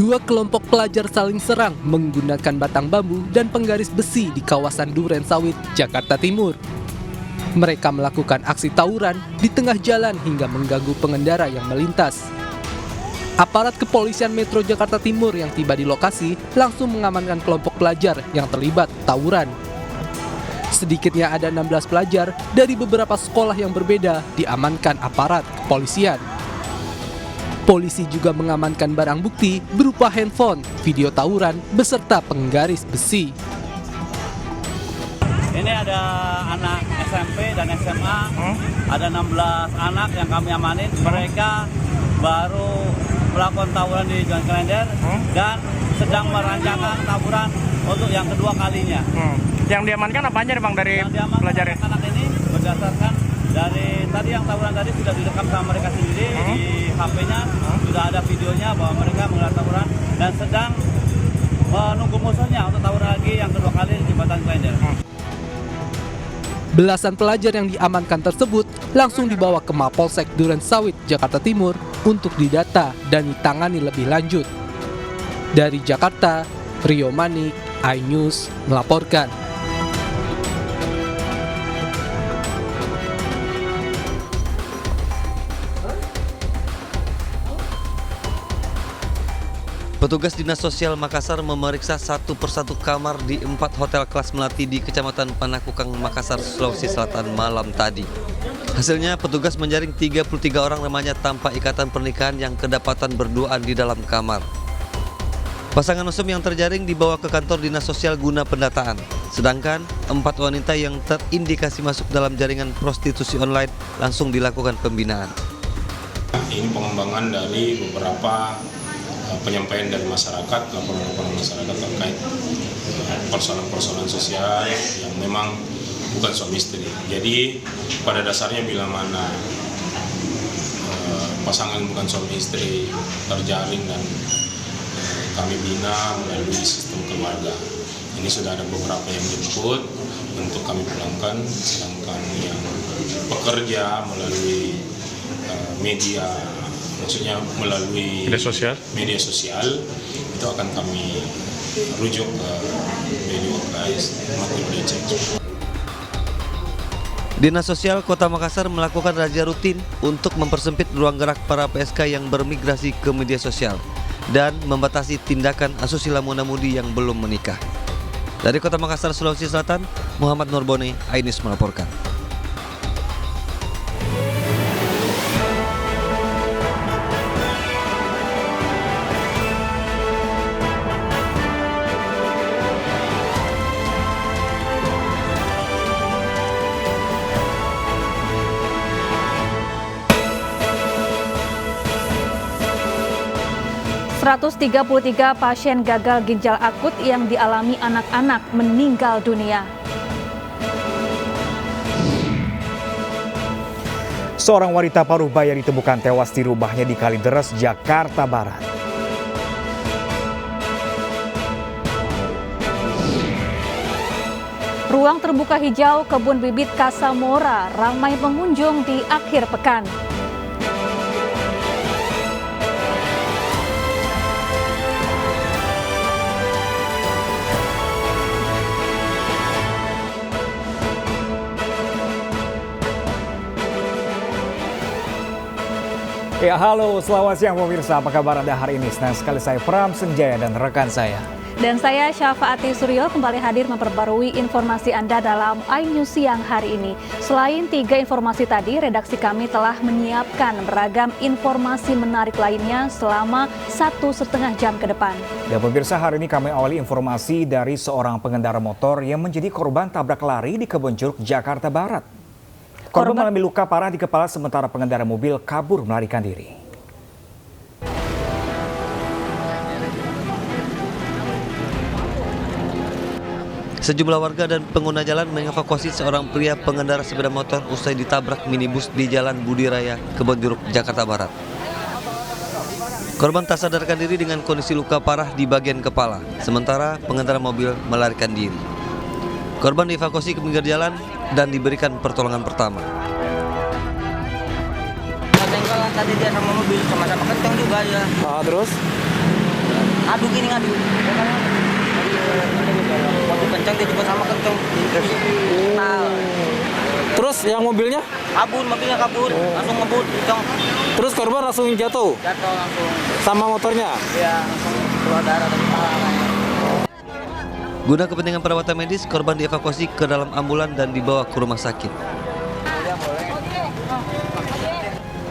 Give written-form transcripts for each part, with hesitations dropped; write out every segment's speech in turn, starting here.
Dua kelompok pelajar saling serang menggunakan batang bambu dan penggaris besi di kawasan Duren Sawit, Jakarta Timur. Mereka melakukan aksi tawuran di tengah jalan hingga mengganggu pengendara yang melintas. Aparat kepolisian Metro Jakarta Timur yang tiba di lokasi langsung mengamankan kelompok pelajar yang terlibat tawuran. Sedikitnya ada 16 pelajar dari beberapa sekolah yang berbeda diamankan aparat kepolisian. Polisi juga mengamankan barang bukti berupa handphone, video tawuran, beserta penggaris besi. Ini ada anak SMP dan SMA, ada 16 anak yang kami amanin. Mereka baru melakukan tawuran di Jalan Kalender dan sedang merancangkan tawuran untuk yang kedua kalinya. Yang diamankan apa aja Bang dari pelajarnya? Anak ini berdasarkan dari tadi yang tawuran tadi sudah direkam sama mereka sendiri di HP-nya, sudah ada videonya bahwa mereka menggelar tawuran dan sedang menunggu musuhnya untuk tawuran lagi yang kedua kali di Jembatan Kalender. Belasan pelajar yang diamankan tersebut langsung dibawa ke Mapolsek Duren Sawit, Jakarta Timur untuk didata dan ditangani lebih lanjut. Dari Jakarta, Rio Manik, iNews melaporkan. Petugas Dinas Sosial Makassar memeriksa satu persatu kamar di 4 hotel kelas melati di Kecamatan Panakukang, Makassar, Sulawesi Selatan malam tadi. Hasilnya, petugas menjaring 33 orang remaja tanpa ikatan pernikahan yang kedapatan berduaan di dalam kamar. Pasangan mesum yang terjaring dibawa ke kantor Dinas Sosial guna pendataan. Sedangkan 4 wanita yang terindikasi masuk dalam jaringan prostitusi online langsung dilakukan pembinaan. Ini pengembangan dari beberapa penyampaian dari masyarakat, laporan-laporan masyarakat terkait persoalan-persoalan sosial yang memang bukan suami istri. Jadi pada dasarnya bila mana pasangan bukan suami istri terjaring dan kami bina melalui sistem keluarga. Ini sudah ada beberapa yang dijemput untuk kami pulangkan, sedangkan yang bekerja melalui media, maksudnya melalui media sosial itu akan kami rujuk ke media guys. Dinas Sosial Kota Makassar melakukan razia rutin untuk mempersempit ruang gerak para PSK yang bermigrasi ke media sosial dan membatasi tindakan asusila muda-mudi yang belum menikah. Dari Kota Makassar, Sulawesi Selatan, Muhammad Nurbone, iNews melaporkan. 133 pasien gagal ginjal akut yang dialami anak-anak meninggal dunia. Seorang wanita paruh baya ditemukan tewas di rumahnya di Kalideres, Jakarta Barat. Ruang terbuka hijau kebun bibit Kasamora ramai pengunjung di akhir pekan. Ya, halo, selamat siang pemirsa. Apa kabar Anda hari ini? Senang sekali saya Pram Senjaya dan rekan saya. Dan saya Syafaati Suryo kembali hadir memperbarui informasi Anda dalam iNews siang hari ini. Selain 3 informasi tadi, redaksi kami telah menyiapkan beragam informasi menarik lainnya selama 1,5 jam ke depan. Dan pemirsa, hari ini kami awali informasi dari seorang pengendara motor yang menjadi korban tabrak lari di Kebonjeruk, Jakarta Barat. Korban mengalami luka parah di kepala sementara pengendara mobil kabur melarikan diri. Sejumlah warga dan pengguna jalan mengevakuasi seorang pria pengendara sepeda motor usai ditabrak minibus di Jalan Budi Raya, Kebonjeruk, Jakarta Barat. Korban tak sadarkan diri dengan kondisi luka parah di bagian kepala, sementara pengendara mobil melarikan diri. Korban dievakuasi ke pinggir jalan dan diberikan pertolongan pertama. Tenggelam tadi dia sama mobil, sama-sama kenceng juga ya. Terus? Ngadu gini ngadu. Waktu kencang dia juga sama kencang. Kenal. Terus yang mobilnya? Mobilnya kabur, langsung ngebut kencang. Terus korban langsung jatuh? Jatuh langsung. Sama motornya? Iya, langsung keluar darah dari kepala. Guna kepentingan perawatan medis, korban dievakuasi ke dalam ambulan dan dibawa ke rumah sakit.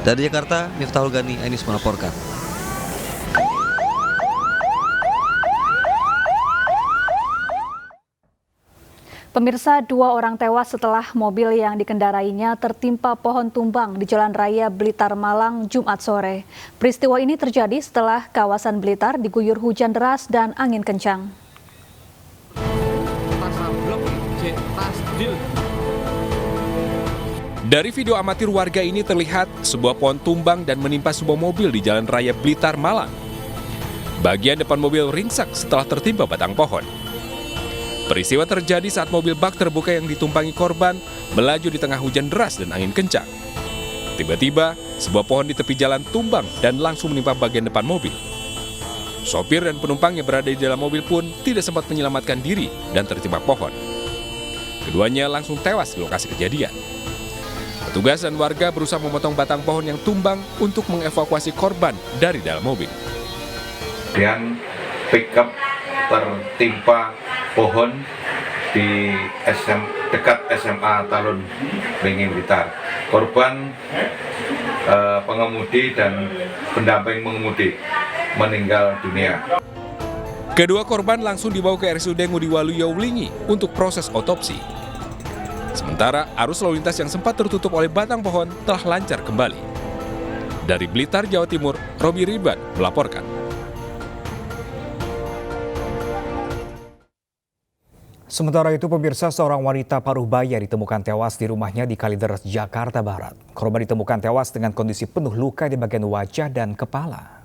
Dari Jakarta, Miftahul Gani, Ainus melaporkan. Pemirsa, 2 orang tewas setelah mobil yang dikendarainya tertimpa pohon tumbang di Jalan Raya Blitar Malang Jumat sore. Peristiwa ini terjadi setelah kawasan Blitar diguyur hujan deras dan angin kencang. Dari video amatir warga ini terlihat sebuah pohon tumbang dan menimpa sebuah mobil di Jalan Raya Blitar, Malang. Bagian depan mobil ringsek setelah tertimpa batang pohon. Peristiwa terjadi saat mobil bak terbuka yang ditumpangi korban melaju di tengah hujan deras dan angin kencang. Tiba-tiba, sebuah pohon di tepi jalan tumbang dan langsung menimpa bagian depan mobil. Sopir dan penumpang yang berada di dalam mobil pun tidak sempat menyelamatkan diri dan tertimpa pohon. Keduanya langsung tewas di lokasi kejadian. Petugas dan warga berusaha memotong batang pohon yang tumbang untuk mengevakuasi korban dari dalam mobil. Kemudian pickup tertimpa pohon di dekat SMA Talun Beringin Blitar. Korban pengemudi dan pendamping pengemudi meninggal dunia. Kedua korban langsung dibawa ke RSUD Ngudi Waluyo Wulingi untuk proses otopsi. Sementara arus lalu lintas yang sempat tertutup oleh batang pohon telah lancar kembali. Dari Blitar, Jawa Timur, Robi Ridwan melaporkan. Sementara itu, pemirsa, seorang wanita paruh baya ditemukan tewas di rumahnya di Kalideres, Jakarta Barat. Korban ditemukan tewas dengan kondisi penuh luka di bagian wajah dan kepala.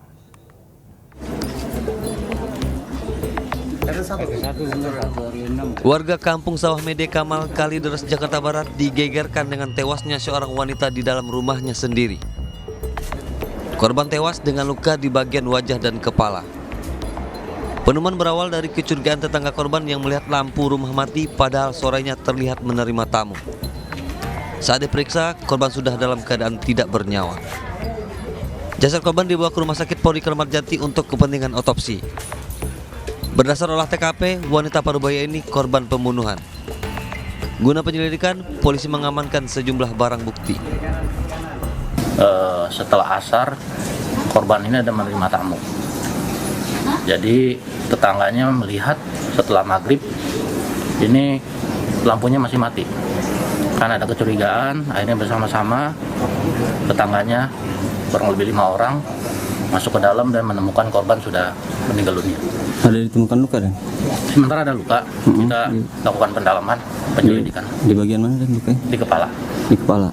Warga kampung Sawah Mede Kamal, Kalideres, Jakarta Barat digegerkan dengan tewasnya seorang wanita di dalam rumahnya sendiri. Korban tewas dengan luka di bagian wajah dan kepala. Penemuan berawal dari kecurigaan tetangga korban yang melihat lampu rumah mati padahal sorenya terlihat menerima tamu. Saat diperiksa, korban sudah dalam keadaan tidak bernyawa. Jasad korban dibawa ke Rumah Sakit Polri Kramat Jati untuk kepentingan otopsi. Berdasar olah TKP, wanita parubaya ini korban pembunuhan. Guna penyelidikan, polisi mengamankan sejumlah barang bukti. Setelah asar, korban ini ada menerima tamu. Jadi tetangganya melihat setelah maghrib ini lampunya masih mati. Karena ada kecurigaan, akhirnya bersama-sama tetangganya kurang lebih 5 orang masuk ke dalam dan menemukan korban sudah meninggal dunia. Ada ditemukan luka dan? Sementara ada luka, kita lakukan pendalaman, penyelidikan. Di bagian mana dan lukanya? Di kepala. Di kepala.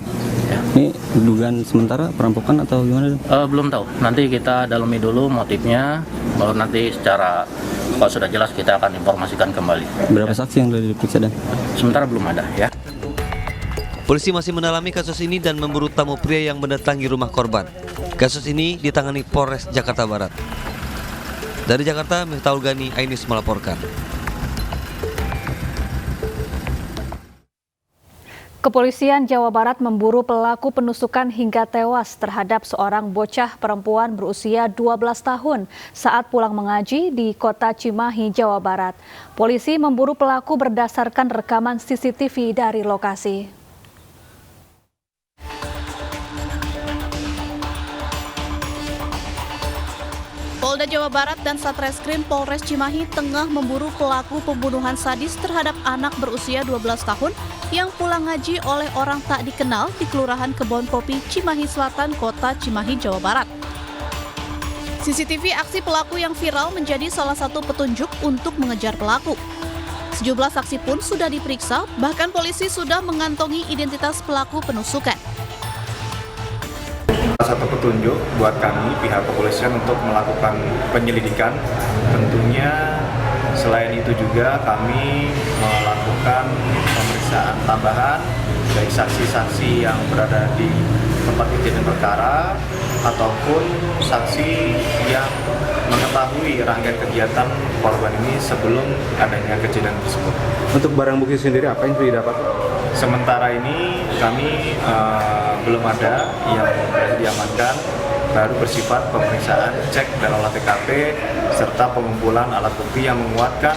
Ya. Ini dugaan sementara perampokan atau gimana? Belum tahu. Nanti kita dalami dulu motifnya, baru nanti secara kalau sudah jelas kita akan informasikan kembali. Berapa saksi yang sudah diperiksa dan? Sementara belum ada ya. Polisi masih mendalami kasus ini dan memburu tamu pria yang mendatangi rumah korban. Kasus ini ditangani Polres Jakarta Barat. Dari Jakarta, Miftahul Gani, Ainus melaporkan. Kepolisian Jawa Barat memburu pelaku penusukan hingga tewas terhadap seorang bocah perempuan berusia 12 tahun saat pulang mengaji di kota Cimahi, Jawa Barat. Polisi memburu pelaku berdasarkan rekaman CCTV dari lokasi. Polda Jawa Barat dan Satreskrim Polres Cimahi tengah memburu pelaku pembunuhan sadis terhadap anak berusia 12 tahun yang pulang ngaji oleh orang tak dikenal di Kelurahan Kebon Kopi, Cimahi Selatan, Kota Cimahi, Jawa Barat. CCTV aksi pelaku yang viral menjadi salah satu petunjuk untuk mengejar pelaku. Sejumlah saksi pun sudah diperiksa, bahkan polisi sudah mengantongi identitas pelaku penusukan. Satu petunjuk buat kami pihak kepolisian untuk melakukan penyelidikan. Tentunya selain itu juga kami melakukan pemeriksaan tambahan baik saksi-saksi yang berada di tempat kejadian perkara ataupun saksi yang mengetahui rangkaian kegiatan korban ini sebelum adanya kejadian tersebut. Untuk barang bukti sendiri apa yang sudah didapat? Sementara ini kami belum ada yang diamankan, baru bersifat pemeriksaan, cek dan olah TKP serta pengumpulan alat bukti yang menguatkan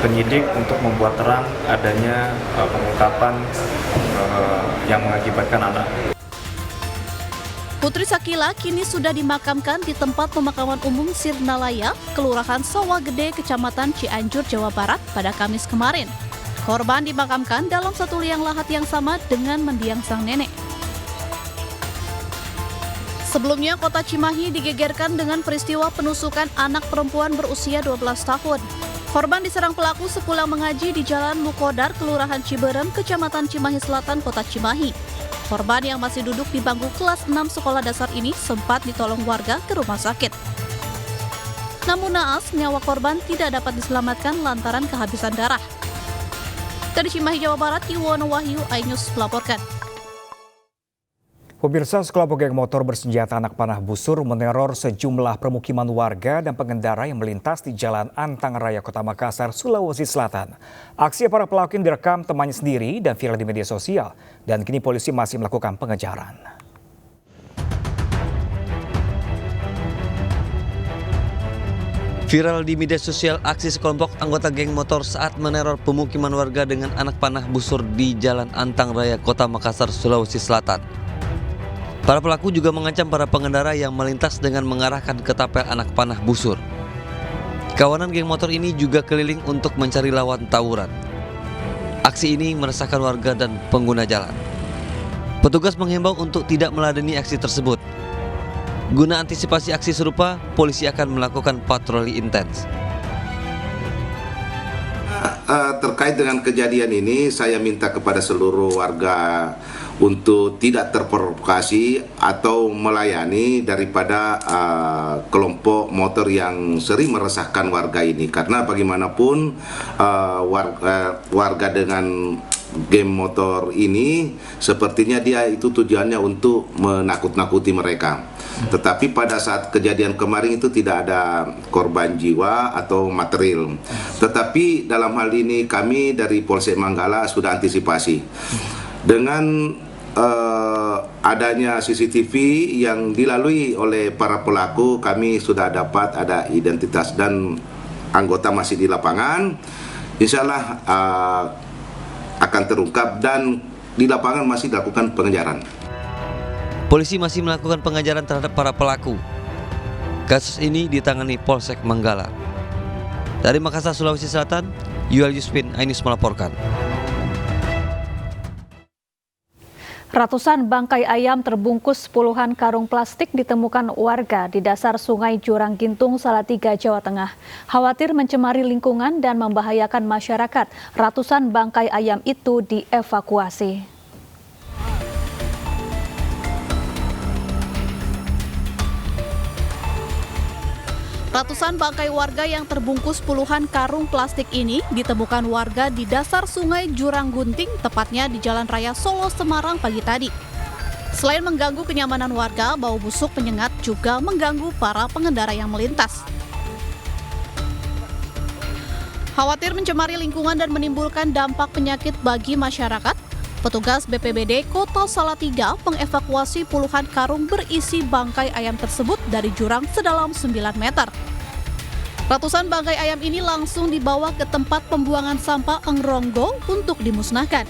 penyidik untuk membuat terang adanya pengungkapan yang mengakibatkan anak. Putri Sakila kini sudah dimakamkan di tempat pemakaman umum Sirnalaya, Kelurahan Sawah Gede, Kecamatan Cianjur, Jawa Barat pada Kamis kemarin. Korban dimakamkan dalam satu liang lahat yang sama dengan mendiang sang nenek. Sebelumnya, kota Cimahi digegerkan dengan peristiwa penusukan anak perempuan berusia 12 tahun. Korban diserang pelaku sepulang mengaji di Jalan Mukodar, Kelurahan Ciberem, Kecamatan Cimahi Selatan, Kota Cimahi. Korban yang masih duduk di bangku kelas 6 sekolah dasar ini sempat ditolong warga ke rumah sakit. Namun naas, nyawa korban tidak dapat diselamatkan lantaran kehabisan darah. Dari Cimahi, Jawa Barat, Iwono Wahyu, iNews melaporkan. Pemirsa, sekelompok geng motor bersenjata anak panah busur meneror sejumlah permukiman warga dan pengendara yang melintas di Jalan Antang Raya, Kota Makassar, Sulawesi Selatan. Aksi para pelaku yang direkam temannya sendiri dan viral di media sosial, dan kini polisi masih melakukan pengejaran. Viral di media sosial aksi sekelompok anggota geng motor saat meneror pemukiman warga dengan anak panah busur di Jalan Antang Raya, Kota Makassar, Sulawesi Selatan. Para pelaku juga mengancam para pengendara yang melintas dengan mengarahkan ketapel anak panah busur. Kawanan geng motor ini juga keliling untuk mencari lawan tawuran. Aksi ini meresahkan warga dan pengguna jalan. Petugas menghimbau untuk tidak meladeni aksi tersebut. Guna antisipasi aksi serupa, polisi akan melakukan patroli intens. Terkait dengan kejadian ini, saya minta kepada seluruh warga untuk tidak terprovokasi atau melayani daripada kelompok motor yang sering meresahkan warga ini, karena bagaimanapun warga dengan game motor ini sepertinya dia itu tujuannya untuk menakut-nakuti mereka. Tetapi pada saat kejadian kemarin itu tidak ada korban jiwa atau material. Tetapi dalam hal ini kami dari Polsek Manggala sudah antisipasi dengan adanya CCTV yang dilalui oleh para pelaku. Kami sudah dapat ada identitas dan anggota masih di lapangan. Insya Allah akan terungkap dan di lapangan masih dilakukan pengejaran. Polisi masih melakukan pengejaran terhadap para pelaku. Kasus ini ditangani Polsek Manggala. Dari Makassar, Sulawesi Selatan, Yuel Yuspin, iNews melaporkan. Ratusan bangkai ayam terbungkus puluhan karung plastik ditemukan warga di dasar Sungai Jurang Gintung, Salatiga, Jawa Tengah. Khawatir mencemari lingkungan dan membahayakan masyarakat, ratusan bangkai ayam itu dievakuasi. Ratusan bangkai warga yang terbungkus puluhan karung plastik ini ditemukan warga di dasar Sungai Jurang Gunting, tepatnya di Jalan Raya Solo Semarang pagi tadi. Selain mengganggu kenyamanan warga, bau busuk menyengat juga mengganggu para pengendara yang melintas. Khawatir mencemari lingkungan dan menimbulkan dampak penyakit bagi masyarakat, petugas BPBD Kota Salatiga mengevakuasi puluhan karung berisi bangkai ayam tersebut dari jurang sedalam 9 meter. Ratusan bangkai ayam ini langsung dibawa ke tempat pembuangan sampah Engronggo untuk dimusnahkan.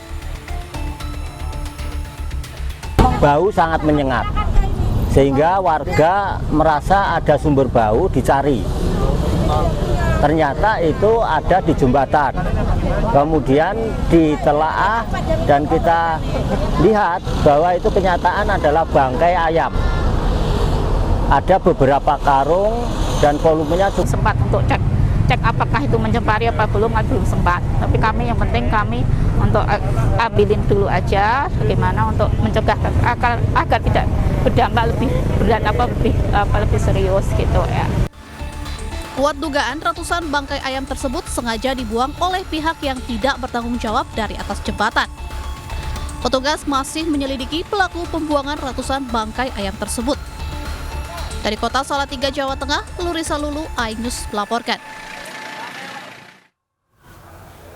Bau sangat menyengat, sehingga warga merasa ada sumber bau dicari. Ternyata itu ada di jembatan. Kemudian ditelaah dan kita lihat bahwa itu kenyataan adalah bangkai ayam. Ada beberapa karung dan volumenya sempat untuk cek apakah itu mencemari apa belum sempat. Tapi kami yang penting kami untuk ambilin dulu aja bagaimana untuk mencegah agar tidak berdampak lebih serius gitu ya. Kuat dugaan ratusan bangkai ayam tersebut sengaja dibuang oleh pihak yang tidak bertanggung jawab dari atas jembatan. Petugas masih menyelidiki pelaku pembuangan ratusan bangkai ayam tersebut. Dari kota Salatiga, Jawa Tengah, Lurisa Lulu, iNews melaporkan.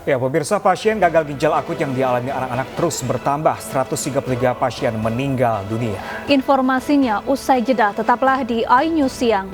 Ya, pemirsa, pasien gagal ginjal akut yang dialami anak-anak terus bertambah. 133 pasien meninggal dunia. Informasinya usai jeda, tetaplah di iNews Siang.